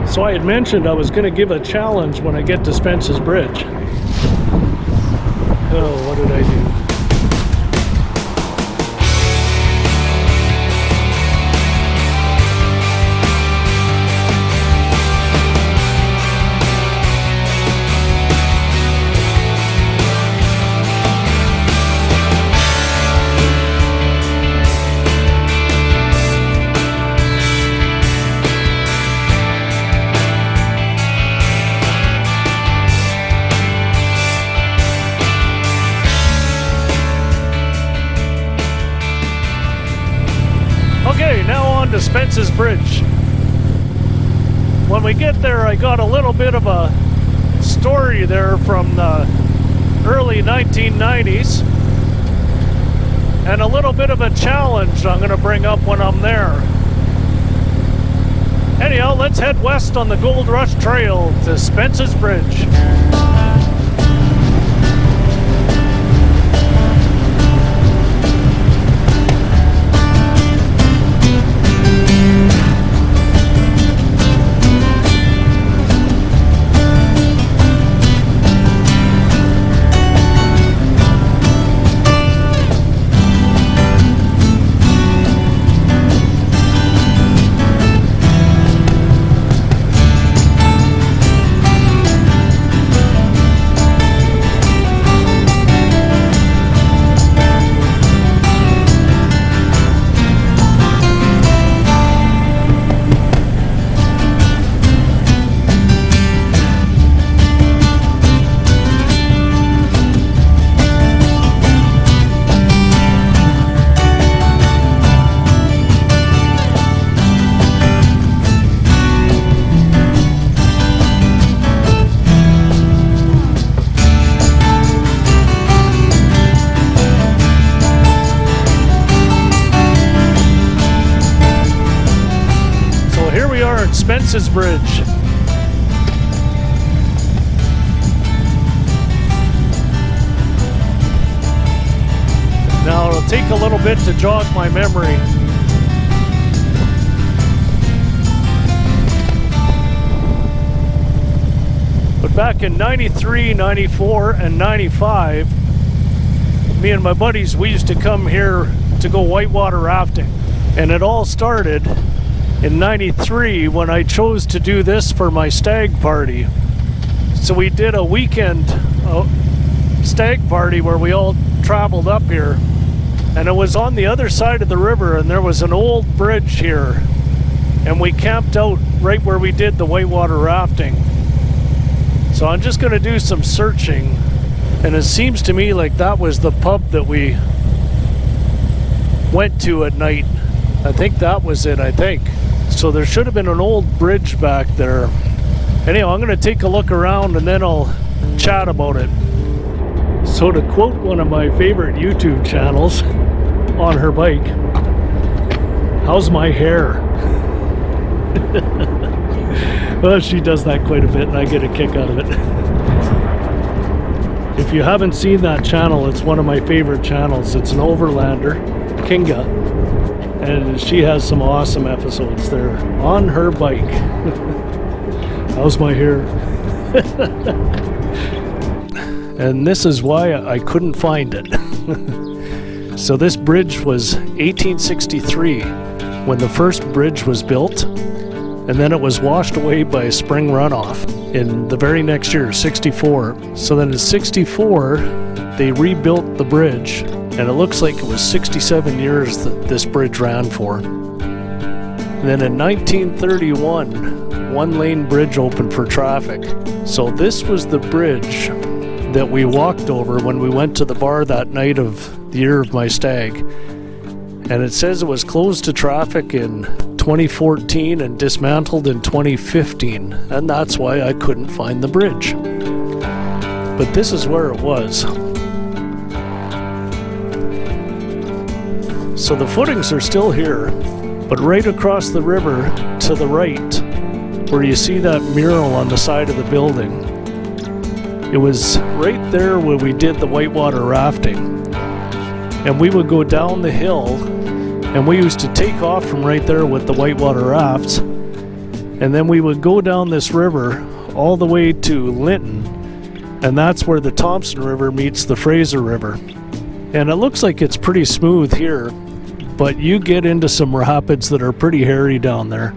So I had mentioned I was going to give a challenge when I get to Spences Bridge. Oh, what did I do? Okay, now on to Spences Bridge. When we get there, I got a little bit of a story there from the early 1990s and a little bit of a challenge I'm going to bring up when I'm there. Anyhow, let's head west on the Gold Rush Trail to Spences Bridge. Spences Bridge. Now it'll take a little bit to jog my memory. But back in 93, 94, and 95, me and my buddies, we used to come here to go whitewater rafting. And it all started in 93 when I chose to do this for my stag party. So we did a weekend stag party where we all traveled up here, and it was on the other side of the river, and there was an old bridge here, and we camped out right where we did the whitewater rafting. So I'm just going to do some searching, and it seems to me like that was the pub that we went to at night. I think that was it, I think. So there should have been an old bridge back there. Anyhow, I'm going to take a look around and then I'll chat about it. So to quote one of my favorite YouTube channels, on her bike, how's my hair? Well, she does that quite a bit and I get a kick out of it. If you haven't seen that channel, it's one of my favorite channels. It's an overlander, Kinga. And she has some awesome episodes there on her bike. How's my hair? And this is why I couldn't find it. So this bridge was 1863 when the first bridge was built, and then it was washed away by a spring runoff in the very next year, 64. So then in 64, they rebuilt the bridge, and it looks like it was 67 years that this bridge ran for. And then in 1931, one-lane bridge opened for traffic. So this was the bridge that we walked over when we went to the bar that night of the year of my stag. And it says it was closed to traffic in 2014 and dismantled in 2015. And that's why I couldn't find the bridge. But this is where it was. So the footings are still here, but right across the river to the right, where you see that mural on the side of the building, it was right there where we did the whitewater rafting. And we would go down the hill, and we used to take off from right there with the whitewater rafts, And then we would go down this river all the way to Linton, and that's where the Thompson River meets the Fraser River. And it looks like it's pretty smooth here, but you get into some rapids that are pretty hairy down there.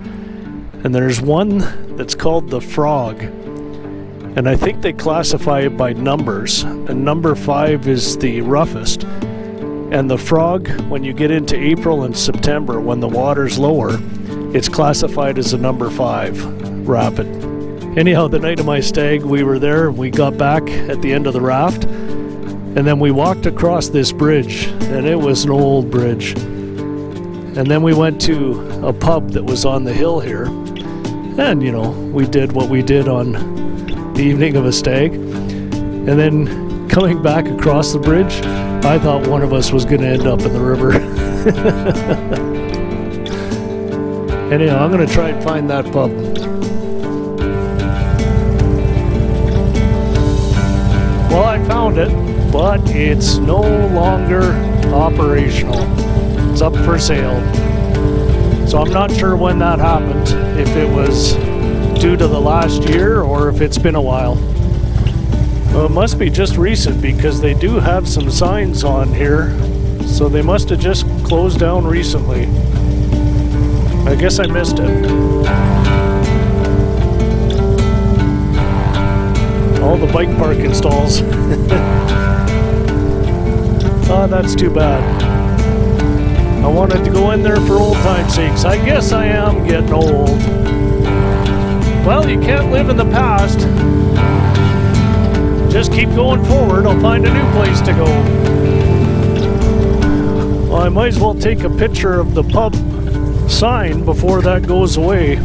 And there's one that's called the Frog, and I think they classify it by numbers, and number 5 is the roughest. And the Frog, when you get into April and September, when the water's lower, it's classified as a number 5 rapid. Anyhow, the night of my stag, we were there. We got back at the end of the raft, and then we walked across this bridge, and it was an old bridge. And then we went to a pub that was on the hill here, and you know, we did what we did on the evening of a stag. And then coming back across the bridge, I thought one of us was going to end up in the river. Anyhow, I'm going to try and find that pub. Well, I found it, but it's no longer operational. It's up for sale. So I'm not sure when that happened, if it was due to the last year or if it's been a while. Well, it must be just recent because they do have some signs on here, so they must have just closed down recently. I guess I missed it. All the bike parking stalls. Oh, that's too bad. I wanted to go in there for old time's sakes. I guess I am getting old. Well, you can't live in the past. Just keep going forward. I'll find a new place to go. Well, I might as well take a picture of the pub sign before that goes away.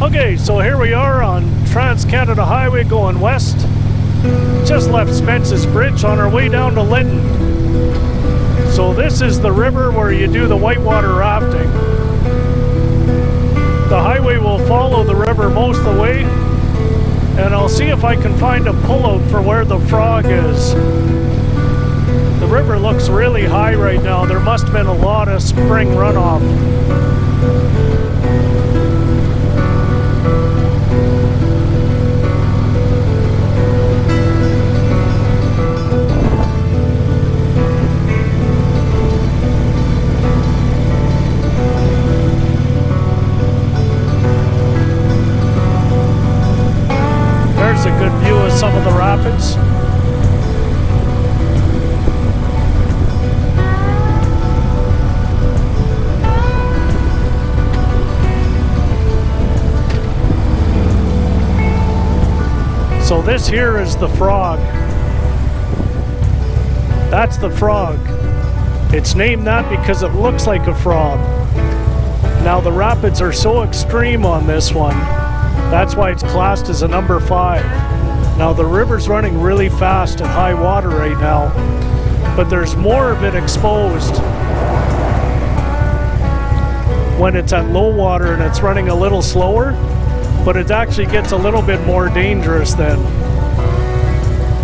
Okay, so here we are on Trans-Canada Highway going west. Just left Spences Bridge on our way down to Linton. So this is the river where you do the whitewater rafting. The highway will follow the river most of the way, and I'll see if I can find a pullout for where the Frog is. The river looks really high right now. There must have been a lot of spring runoff. A good view of some of the rapids. So this here is the Frog. That's the Frog. It's named that because it looks like a frog. Now the rapids are so extreme on this one. That's why it's classed as a number 5. Now the river's running really fast at high water right now, but there's more of it exposed when it's at low water and it's running a little slower, but it actually gets a little bit more dangerous then.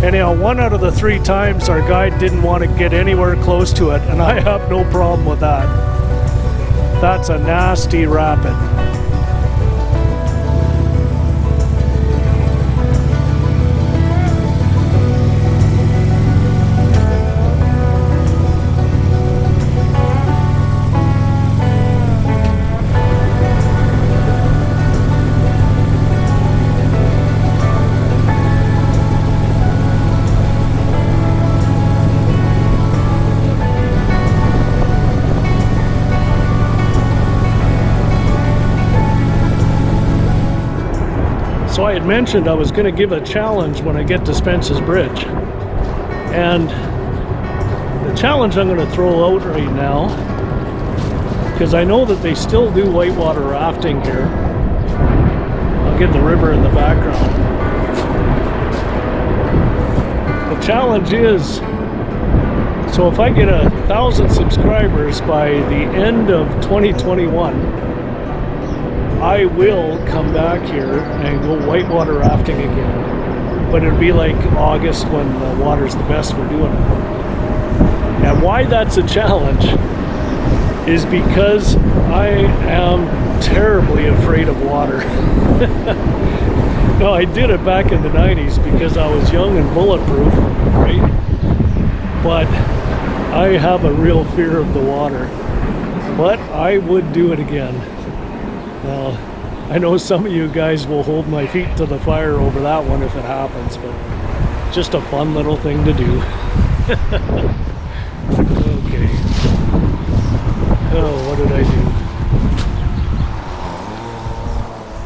Anyhow, 1 out of the 3 times our guide didn't want to get anywhere close to it, and I have no problem with that. That's a nasty rapid. So I had mentioned I was going to give a challenge when I get to Spences Bridge. And the challenge I'm going to throw out right now, because I know that they still do whitewater rafting here. I'll get the river in the background. The challenge is, so So if I get 1,000 subscribers by the end of 2021, I will come back here and go whitewater rafting again. But it'll be like August when the water's the best for doing it. And why that's a challenge is because I am terribly afraid of water. No, I did it back in the 90s because I was young and bulletproof, right? But I have a real fear of the water. But I would do it again. Now, I know some of you guys will hold my feet to the fire over that one if it happens, but just a fun little thing to do. Okay. Oh, what did I do?